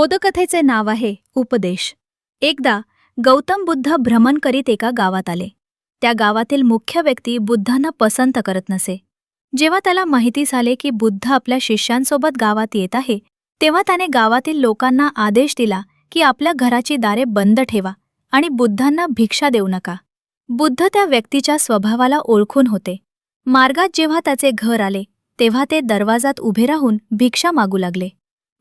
बोधकथेचे नाव आहे उपदेश. एकदा गौतम बुद्ध भ्रमण करीत एका गावात आले. त्या गावातील मुख्य व्यक्ती बुद्धांना पसंत करत नसे. जेव्हा त्याला माहिती झाले की बुद्ध आपल्या शिष्यांसोबत गावात येत आहे, तेव्हा त्याने गावातील लोकांना आदेश दिला की आपल्या घराची दारे बंद ठेवा आणि बुद्धांना भिक्षा देऊ नका. बुद्ध त्या व्यक्तीच्या स्वभावाला ओळखून होते. मार्गात जेव्हा त्याचे घर आले तेव्हा ते दरवाजात उभे राहून भिक्षा मागू लागले.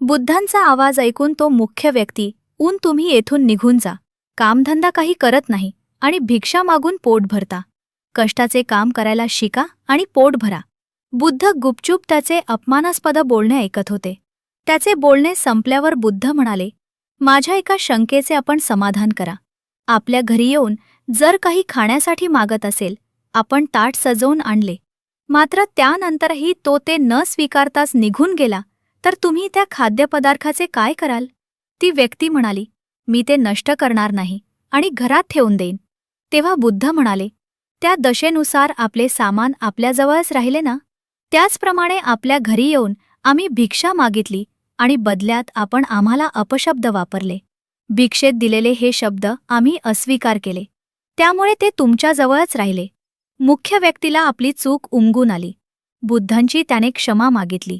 बुद्धांचा आवाज ऐकून तो मुख्य व्यक्ती, "ऊन तुम्ही येथून निघून जा. कामधंदा काही करत नाही आणि भिक्षा मागून पोट भरता. कष्टाचे काम करायला शिका आणि पोट भरा." बुद्ध गुपचूप त्याचे अपमानास्पद बोलणे ऐकत होते. त्याचे बोलणे संपल्यावर बुद्ध म्हणाले, "माझ्या एका शंकेचे आपण समाधान करा. आपल्या घरी येऊन जर काही खाण्यासाठी मागत असेल, आपण ताट सजवून आणले, मात्र त्यानंतरही तो ते न स्वीकारताच निघून गेला, तर तुम्ही त्या खाद्यपदार्थाचे काय कराल?" ती व्यक्ती म्हणाली, "मी ते नष्ट करणार नाही आणि घरात ठेवून देईन." तेव्हा बुद्ध म्हणाले, "त्या दशेनुसार आपले सामान आपल्याजवळच राहिले ना? त्याचप्रमाणे आपल्या घरी येऊन आम्ही भिक्षा मागितली आणि बदल्यात आपण आम्हाला अपशब्द वापरले. भिक्षेत दिलेले हे शब्द आम्ही अस्वीकार केले, त्यामुळे ते तुमच्याजवळच राहिले." मुख्य व्यक्तीला आपली चूक उमगून आली. बुद्धांची त्याने क्षमा मागितली.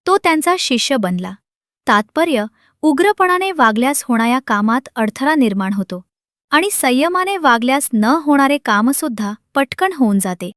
तो त्यांचा शिष्य बनला. तात्पर्य: उग्रपणाने वागल्यास होणाऱ्या कामात अडथळा निर्माण होतो आणि संयमाने वागल्यास न होणारे कामसुद्धा पटकन होऊन जाते.